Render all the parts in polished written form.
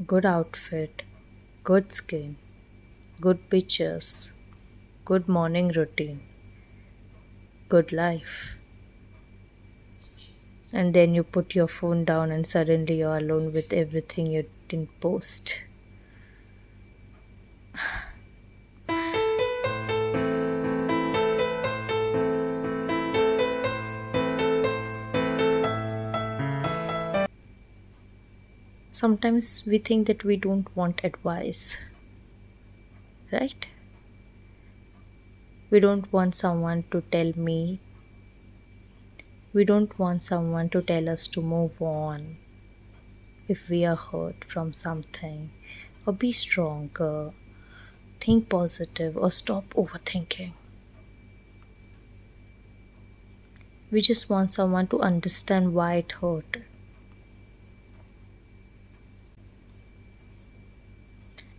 Good outfit, good skin, good pictures, good morning routine, good life. And then you put your phone down and suddenly you're alone with everything you didn't post. Sometimes we think that we don't want advice, right? We don't want someone to tell me, we don't want someone to tell us to move on if we are hurt from something, or be stronger, think positive, or stop overthinking. We just want someone to understand why it hurt.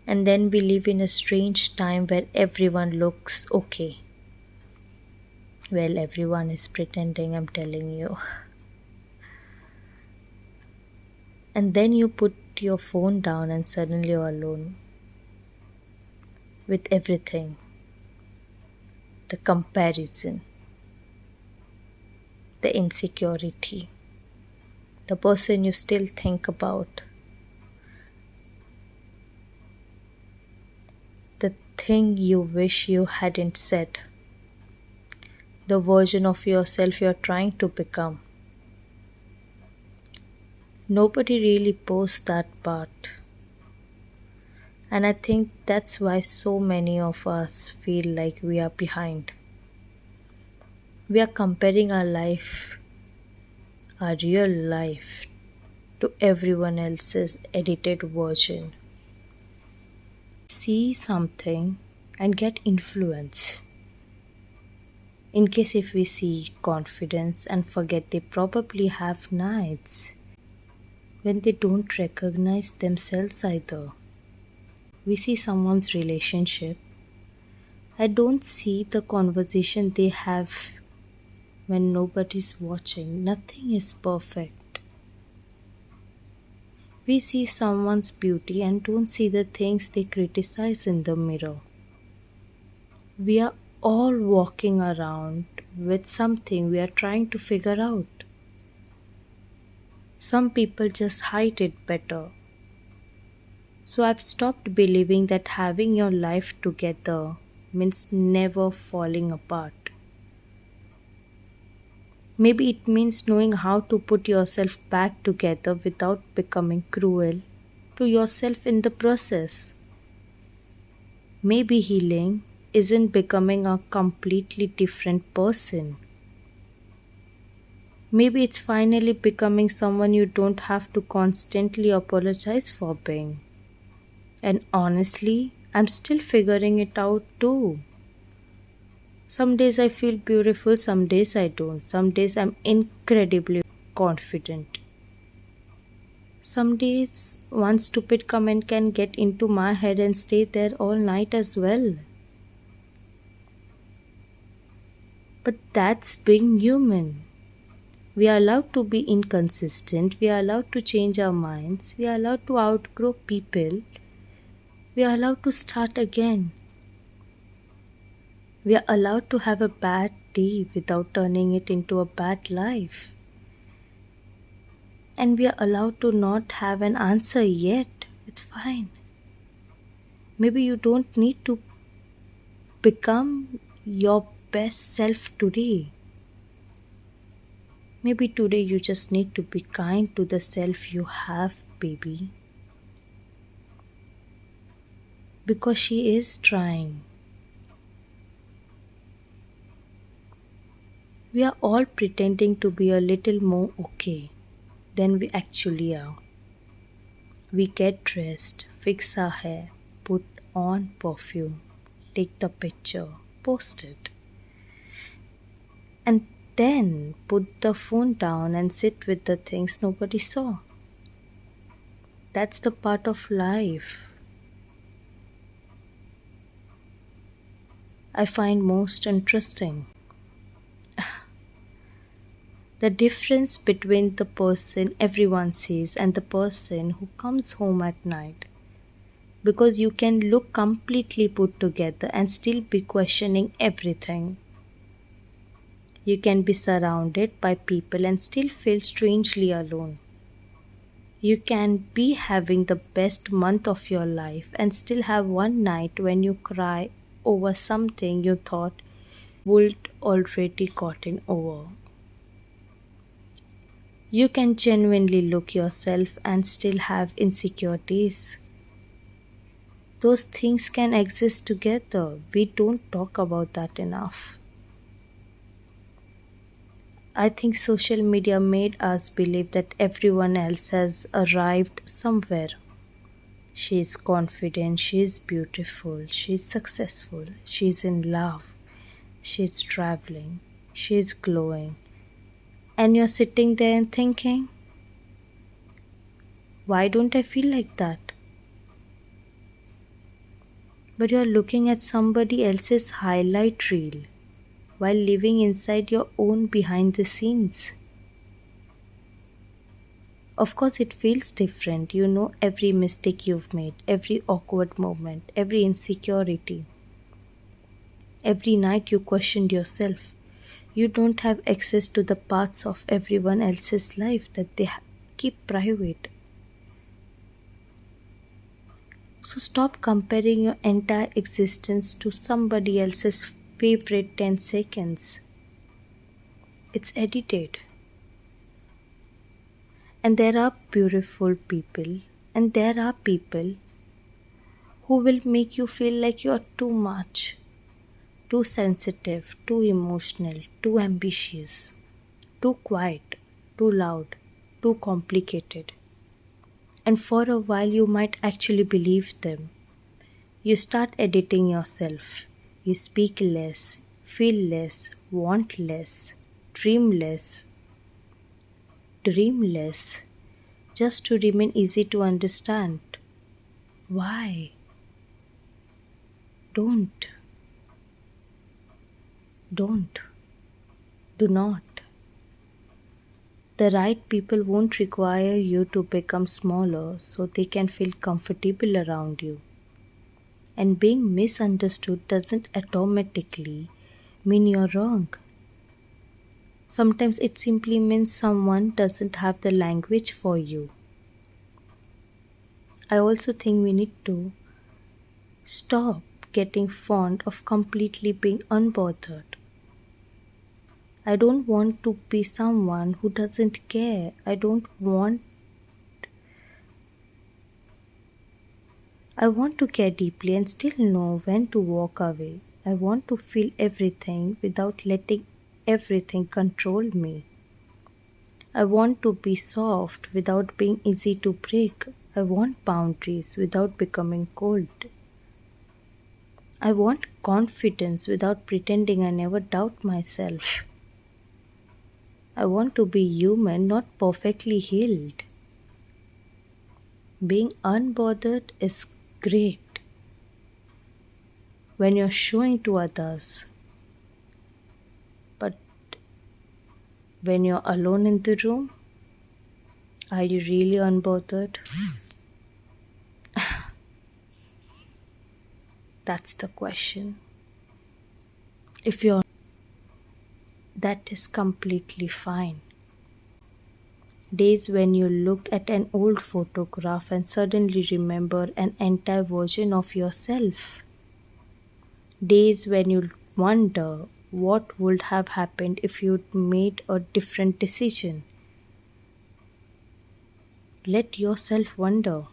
And then we live in a strange time where everyone looks okay. Well, everyone is pretending, I'm telling you. And then you put your phone down and suddenly you're alone with everything, the comparison, the insecurity, the person you still think about, the thing you wish you hadn't said, the version of yourself you're trying to become. Nobody really posts that part. And I think that's why so many of us feel like we are behind. We are comparing our life, our real life, to everyone else's edited version. See something and get influence. In case if we see confidence and forget they probably have nights when they don't recognize themselves either. We see someone's relationship. I don't see the conversation they have when nobody's watching. Nothing is perfect. We see someone's beauty and don't see the things they criticize in the mirror. We are all walking around with something we are trying to figure out. Some people just hide it better. So I've stopped believing that having your life together means never falling apart. Maybe it means knowing how to put yourself back together without becoming cruel to yourself in the process. Maybe healing isn't becoming a completely different person. Maybe it's finally becoming someone you don't have to constantly apologize for being. And honestly, I'm still figuring it out too. Some days I feel beautiful, some days I don't. Some days I'm incredibly confident. Some days one stupid comment can get into my head and stay there all night as well. But that's being human. We are allowed to be inconsistent, we are allowed to change our minds, we are allowed to outgrow people, we are allowed to start again. We are allowed to have a bad day without turning it into a bad life. And we are allowed to not have an answer yet. It's fine. Maybe you don't need to become your best self today. Maybe today you just need to be kind to the self you have, baby. Because she is trying. We are all pretending to be a little more okay than we actually are. We get dressed, fix our hair, put on perfume, take the picture, post it, and then put the phone down and sit with the things nobody saw. That's the part of life I find most interesting. The difference between the person everyone sees and the person who comes home at night. Because you can look completely put together and still be questioning everything. You can be surrounded by people and still feel strangely alone. You can be having the best month of your life and still have one night when you cry over something you thought would already gotten over. You can genuinely look yourself and still have insecurities. Those things can exist together. We don't talk about that enough. I think social media made us believe that everyone else has arrived somewhere. She is confident, she is beautiful, she is successful, she is in love, she is traveling, she is glowing. And you're sitting there and thinking, why don't I feel like that? But you're looking at somebody else's highlight reel while living inside your own behind the scenes. Of course, it feels different. You know every mistake you've made, every awkward moment, every insecurity. Every night you questioned yourself. You don't have access to the parts of everyone else's life that they keep private. So stop comparing your entire existence to somebody else's favorite 10 seconds. It's edited. And there are beautiful people, and there are people who will make you feel like you're too much, too sensitive, too emotional, too ambitious, too quiet, too loud, too complicated. And for a while, you might actually believe them. You start editing yourself. You speak less, feel less, want less, dream less, dream less, just to remain easy to understand. Why? Don't. Don't. Do not. The right people won't require you to become smaller so they can feel comfortable around you. And being misunderstood doesn't automatically mean you're wrong. Sometimes it simply means someone doesn't have the language for you. I also think we need to stop getting fond of completely being unbothered. I don't want to be someone who doesn't care. I want to care deeply and still know when to walk away. I want to feel everything without letting everything control me. I want to be soft without being easy to break. I want boundaries without becoming cold. I want confidence without pretending I never doubt myself. I want to be human, not perfectly healed. Being unbothered is great when you're showing to others, but when you're alone in the room, are you really unbothered? That's the question. If you're, that is completely fine. Days when you look at an old photograph and suddenly remember an entire version of yourself. Days when you wonder what would have happened if you'd made a different decision. Let yourself wonder.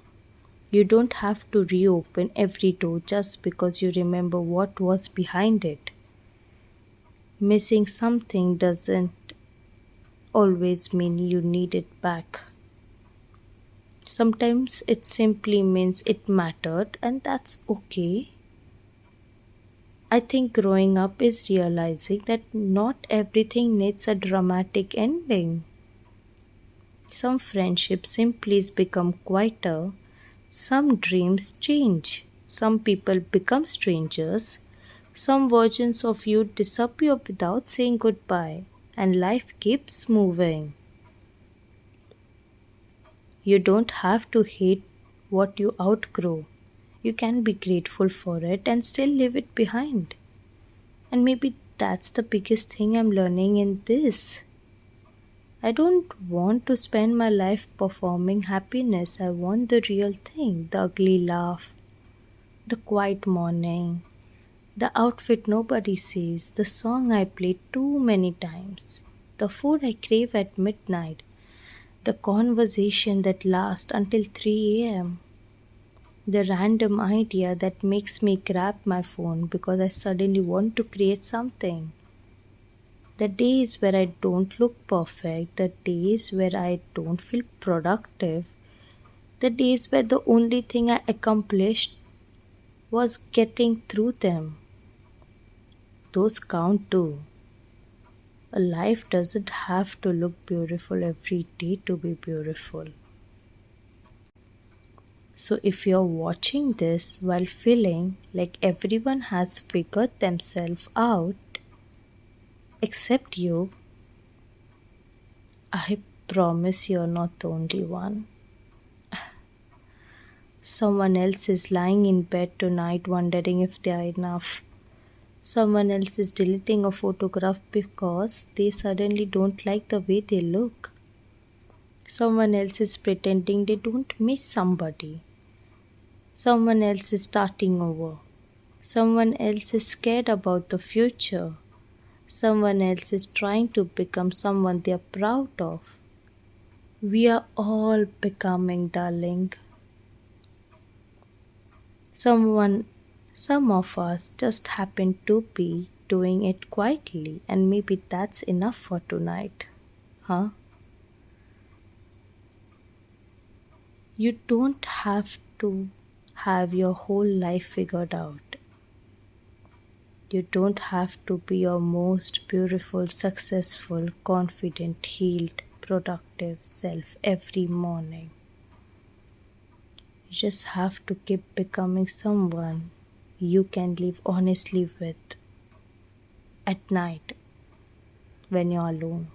You don't have to reopen every door just because you remember what was behind it. Missing something doesn't always mean you need it back. Sometimes it simply means it mattered, and that's okay. I think growing up is realizing that not everything needs a dramatic ending. Some friendships simply become quieter, some dreams change, some people become strangers, some versions of you disappear without saying goodbye. and life keeps moving. You don't have to hate what you outgrow. You can be grateful for it and still leave it behind. And maybe that's the biggest thing I'm learning in this. I don't want to spend my life performing happiness. I want the real thing, the ugly laugh, the quiet morning, the outfit nobody sees, the song I played too many times, the food I crave at midnight, the conversation that lasts until 3 a.m., the random idea that makes me grab my phone because I suddenly want to create something. The days where I don't look perfect, the days where I don't feel productive, the days where the only thing I accomplished was getting through them. Those count too. A life doesn't have to look beautiful every day to be beautiful. So, if you're watching this while feeling like everyone has figured themselves out except you, I promise you're not the only one. Someone else is lying in bed tonight wondering if they are enough. Someone else is deleting a photograph because they suddenly don't like the way they look. Someone else is pretending they don't miss somebody. Someone else is starting over. Someone else is scared about the future. Someone else is trying to become someone they are proud of. We are all becoming, darling. Someone, some of us just happen to be doing it quietly, and maybe that's enough for tonight. Huh? You don't have to have your whole life figured out. You don't have to be your most beautiful, successful, confident, healed, productive self every morning. You just have to keep becoming someone you can live honestly with at night when you're alone.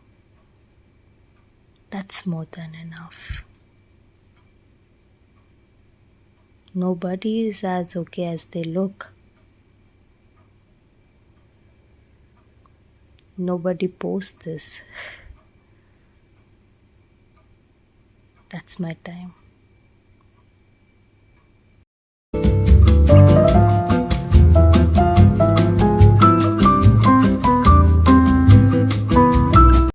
That's more than enough. Nobody is as okay as they look. Nobody posts this. That's my time.